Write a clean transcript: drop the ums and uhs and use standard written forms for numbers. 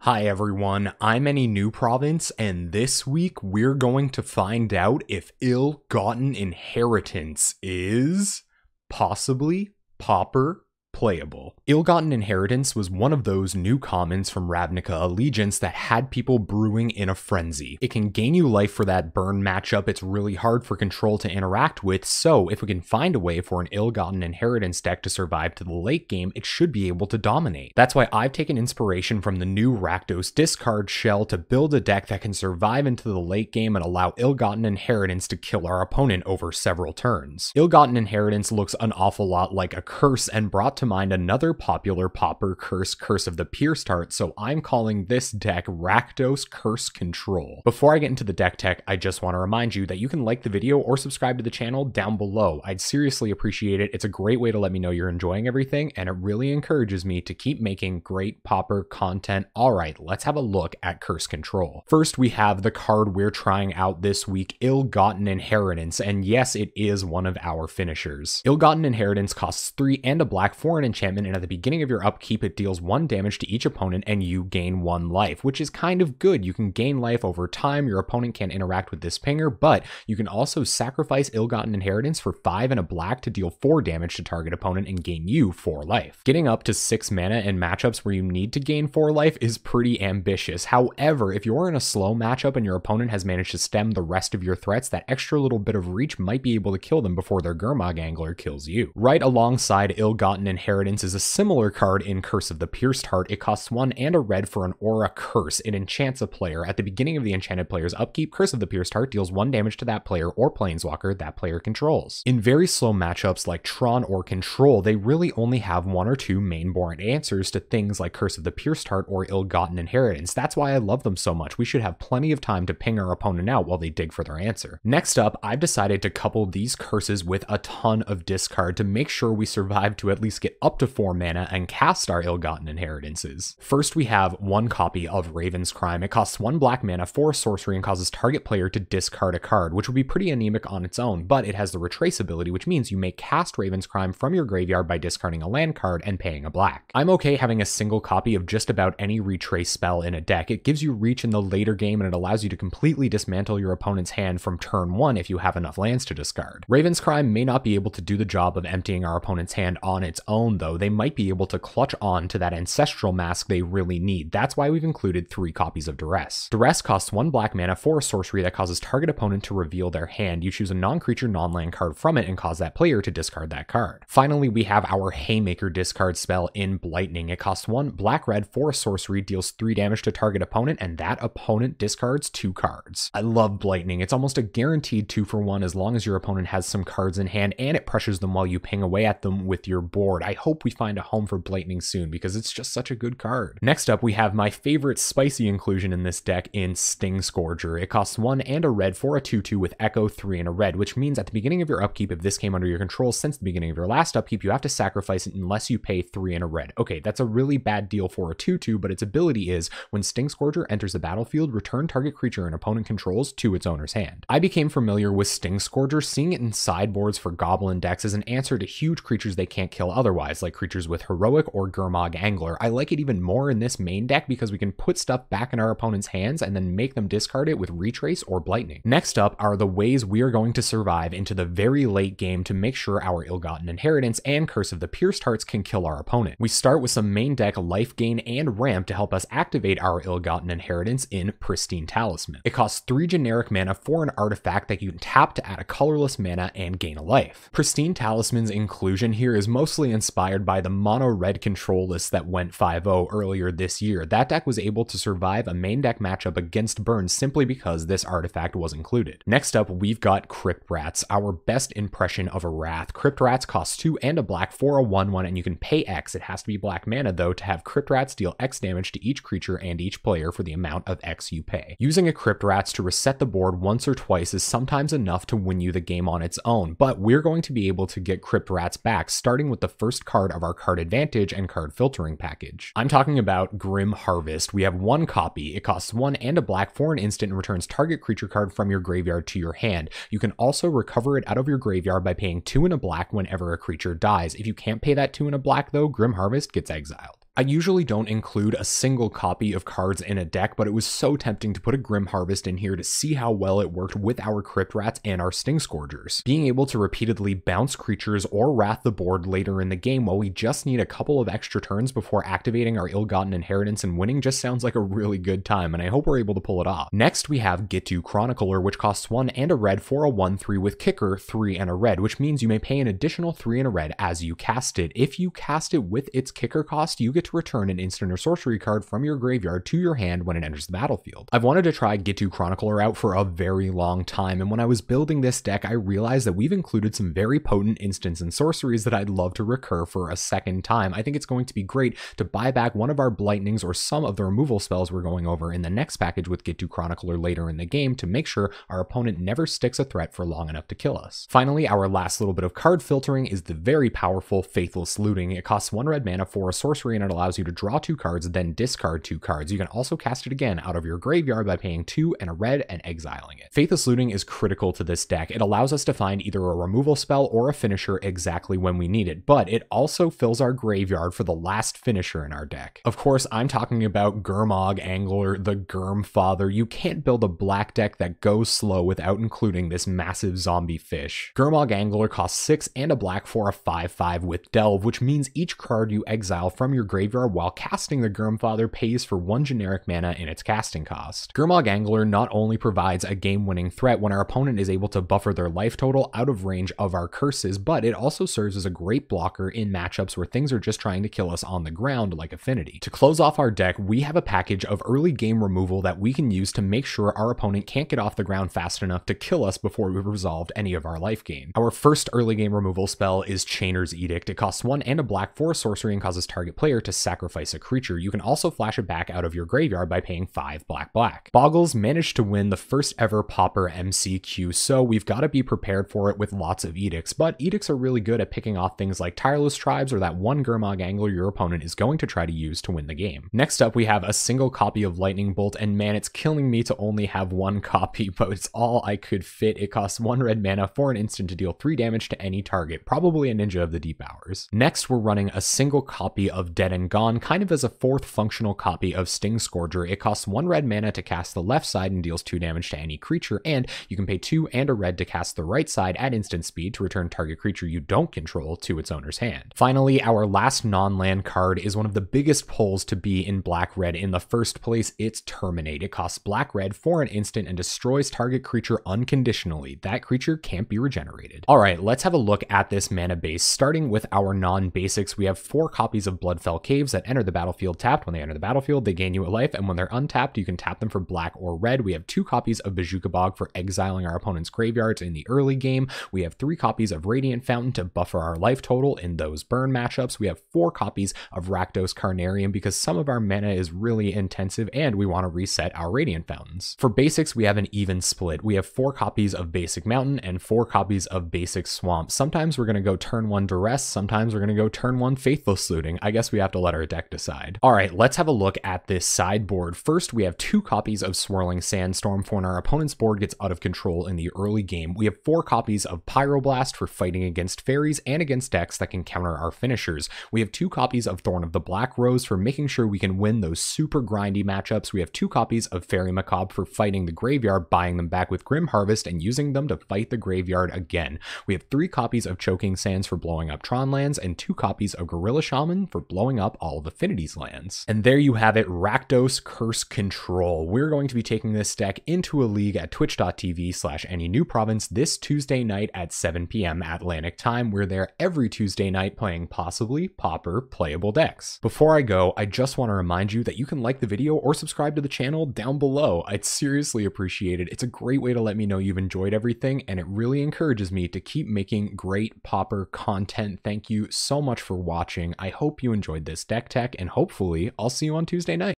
Hi everyone, I'm Any New Province, and this week we're going to find out if ill-gotten inheritance is possibly pauper playable. Ill-gotten inheritance was one of those new commons from Ravnica Allegiance that had people brewing in a frenzy. It can gain you life for that burn matchup it's really hard for control to interact with, so if we can find a way for an ill-gotten inheritance deck to survive to the late game, it should be able to dominate. That's why I've taken inspiration from the new Rakdos discard shell to build a deck that can survive into the late game and allow ill-gotten inheritance to kill our opponent over several turns. Ill-gotten inheritance looks an awful lot like a curse and brought to mind another popular Pauper Curse, Curse of the Pierced Heart, so I'm calling this deck Rakdos Curse Control. Before I get into the deck tech, I just want to remind you that you can like the video or subscribe to the channel down below. I'd seriously appreciate it. It's a great way to let me know you're enjoying everything, and it really encourages me to keep making great Pauper content. Alright, let's have a look at Curse Control. First, we have the card we're trying out this week, Ill-Gotten Inheritance, and yes, it is one of our finishers. Ill-Gotten Inheritance costs 3 and a black for an enchantment, and at the beginning of your upkeep it deals 1 damage to each opponent and you gain 1 life, which is kind of good. You can gain life over time, your opponent can't interact with this pinger, but you can also sacrifice Ill-Gotten Inheritance for 5 and a black to deal 4 damage to target opponent and gain you 4 life. Getting up to 6 mana in matchups where you need to gain 4 life is pretty ambitious. However, if you're in a slow matchup and your opponent has managed to stem the rest of your threats, that extra little bit of reach might be able to kill them before their Gurmag Angler kills you. Right alongside Ill-Gotten Inheritance is a similar card in Curse of the Pierced Heart. It costs 1 and a red for an Aura Curse. It enchants a player. At the beginning of the enchanted player's upkeep, Curse of the Pierced Heart deals 1 damage to that player or planeswalker that player controls. In very slow matchups like Tron or Control, they really only have 1 or 2 main-born answers to things like Curse of the Pierced Heart or Ill-Gotten Inheritance. That's why I love them so much. We should have plenty of time to ping our opponent out while they dig for their answer. Next up, I've decided to couple these curses with a ton of discard to make sure we survive to at least get up to 4 mana and cast our Ill-Gotten Inheritances. First, we have 1 copy of Raven's Crime. It costs 1 black mana for a sorcery and causes target player to discard a card, which would be pretty anemic on its own, but it has the retrace ability, which means you may cast Raven's Crime from your graveyard by discarding a land card and paying a black. I'm okay having a single copy of just about any retrace spell in a deck. It gives you reach in the later game and it allows you to completely dismantle your opponent's hand from turn 1 if you have enough lands to discard. Raven's Crime may not be able to do the job of emptying our opponent's hand on its own though. They might be able to clutch on to that Ancestral Mask they really need. That's why we've included 3 copies of Duress. Duress costs 1 black mana for a sorcery that causes target opponent to reveal their hand. You choose a non-creature, non-land card from it and cause that player to discard that card. Finally, we have our Haymaker discard spell in Blightning. It costs 1 black-red for a sorcery, deals 3 damage to target opponent, and that opponent discards 2 cards. I love Blightning. It's almost a guaranteed 2-for-1 as long as your opponent has some cards in hand, and it pressures them while you ping away at them with your board. I hope we find a home for Blightning soon because it's just such a good card. Next up, we have my favorite spicy inclusion in this deck in Stingscourger. It costs 1 and a red for a 2-2 with Echo, 3 and a red, which means at the beginning of your upkeep, if this came under your control since the beginning of your last upkeep, you have to sacrifice it unless you pay 3 and a red. Okay, that's a really bad deal for a 2-2, but its ability is when Stingscourger enters the battlefield, return target creature an opponent controls to its owner's hand. I became familiar with Stingscourger, seeing it in sideboards for goblin decks as an answer to huge creatures they can't kill otherwise, like creatures with Heroic or Gurmag Angler. I like it even more in this main deck because we can put stuff back in our opponent's hands and then make them discard it with Retrace or Blightning. Next up are the ways we are going to survive into the very late game to make sure our Ill-Gotten Inheritance and Curse of the Pierced Hearts can kill our opponent. We start with some main deck life gain and ramp to help us activate our Ill-Gotten Inheritance in Pristine Talisman. It costs 3 generic mana for an artifact that you can tap to add a colorless mana and gain a life. Pristine Talisman's inclusion here is mostly inspired by the mono red control list that went 5-0 earlier this year. That deck was able to survive a main deck matchup against burn simply because this artifact was included. Next up, we've got Crypt Rats, our best impression of a Wrath. Crypt Rats costs 2 and a black for a 1-1 and you can pay X. It has to be black mana though to have Crypt Rats deal X damage to each creature and each player for the amount of X you pay. Using a Crypt Rats to reset the board once or twice is sometimes enough to win you the game on its own, but we're going to be able to get Crypt Rats back starting with the first card of our card advantage and card filtering package. I'm talking about Grim Harvest. We have 1 copy. It costs 1 and a black for an instant and returns target creature card from your graveyard to your hand. You can also recover it out of your graveyard by paying 2 and a black whenever a creature dies. If you can't pay that 2 and a black though, Grim Harvest gets exiled. I usually don't include a single copy of cards in a deck, but it was so tempting to put a Grim Harvest in here to see how well it worked with our Crypt Rats and our Stingscourgers. Being able to repeatedly bounce creatures or wrath the board later in the game while we just need a couple of extra turns before activating our ill-gotten inheritance and winning just sounds like a really good time, and I hope we're able to pull it off. Next, we have Gitu Chronicler, which costs 1 and a red for a 1/3 with kicker, 3 and a red, which means you may pay an additional 3 and a red as you cast it. If you cast it with its kicker cost, you get to return an instant or sorcery card from your graveyard to your hand when it enters the battlefield. I've wanted to try Gitu Chronicler out for a very long time, and when I was building this deck, I realized that we've included some very potent instants and sorceries that I'd love to recur for a second time. I think it's going to be great to buy back one of our Blightnings or some of the removal spells we're going over in the next package with Gitu Chronicler later in the game to make sure our opponent never sticks a threat for long enough to kill us. Finally, our last little bit of card filtering is the very powerful Faithless Looting. It costs 1 red mana for a sorcery and it allows you to draw 2 cards, then discard 2 cards. You can also cast it again out of your graveyard by paying 2 and a red and exiling it. Faithless Looting is critical to this deck. It allows us to find either a removal spell or a finisher exactly when we need it, but it also fills our graveyard for the last finisher in our deck. Of course, I'm talking about Gurmag Angler, the Gurm Father. You can't build a black deck that goes slow without including this massive zombie fish. Gurmag Angler costs 6 and a black for a 5/5 with Delve, which means each card you exile from your graveyard while casting the Gurm Father pays for 1 generic mana in its casting cost. Gurmag Angler not only provides a game-winning threat when our opponent is able to buffer their life total out of range of our curses, but it also serves as a great blocker in matchups where things are just trying to kill us on the ground like Affinity. To close off our deck, we have a package of early game removal that we can use to make sure our opponent can't get off the ground fast enough to kill us before we've resolved any of our life gain. Our first early game removal spell is Chainer's Edict. It costs 1 and a black for a sorcery and causes target player to sacrifice a creature. You can also flash it back out of your graveyard by paying 5 black. Boggles managed to win the first ever Pauper MCQ, so we've got to be prepared for it with lots of edicts, but edicts are really good at picking off things like Tireless Tribes or that one Gurmag Angler your opponent is going to try to use to win the game. Next up, we have a single copy of Lightning Bolt, and man, it's killing me to only have 1 copy, but it's all I could fit. It costs 1 red mana for an instant to deal 3 damage to any target, probably a Ninja of the Deep Hours. Next, we're running a single copy of Dead and Gone, kind of as a 4th functional copy of Stingscourger. It costs 1 red mana to cast the left side and deals 2 damage to any creature, and you can pay 2 and a red to cast the right side at instant speed to return target creature you don't control to its owner's hand. Finally, our last non-land card is one of the biggest pulls to be in black-red in the first place. It's Terminate. It costs black-red for an instant and destroys target creature unconditionally. That creature can't be regenerated. Alright, let's have a look at this mana base. Starting with our non-basics, we have 4 copies of Bloodfell Caves that enter the battlefield tapped. When they enter the battlefield, they gain you a life, and when they're untapped, you can tap them for black or red. We have 2 copies of Bajuka Bog for exiling our opponent's graveyards in the early game. We have 3 copies of Radiant Fountain to buffer our life total in those burn matchups. We have 4 copies of Rakdos Carnarium because some of our mana is really intensive and we want to reset our Radiant Fountains. For basics, we have an even split. We have 4 copies of Basic Mountain and 4 copies of Basic Swamp. Sometimes we're going to go turn 1 Duress, sometimes we're going to go turn 1 Faithless Looting. I guess we have to let our deck decide. Alright, let's have a look at this sideboard. First, we have 2 copies of Swirling Sandstorm for when our opponent's board gets out of control in the early game. We have 4 copies of Pyroblast for fighting against fairies and against decks that can counter our finishers. We have 2 copies of Thorn of the Black Rose for making sure we can win those super grindy matchups. We have 2 copies of Fairy Macabre for fighting the graveyard, buying them back with Grim Harvest and using them to fight the graveyard again. We have 3 copies of Choking Sands for blowing up Tron lands and 2 copies of Gorilla Shaman for blowing up all of Affinity's lands. And there you have it, Rakdos Curse Control. We're going to be taking this deck into a league at twitch.tv/AnyNewProvince this Tuesday night at 7 p.m. Atlantic time. We're there every Tuesday night playing Possibly Pauper Playable decks. Before I go, I just want to remind you that you can like the video or subscribe to the channel down below. I'd seriously appreciate it. It's a great way to let me know you've enjoyed everything, and it really encourages me to keep making great Pauper content. Thank you so much for watching. I hope you enjoyed this deck tech, and hopefully I'll see you on Tuesday night.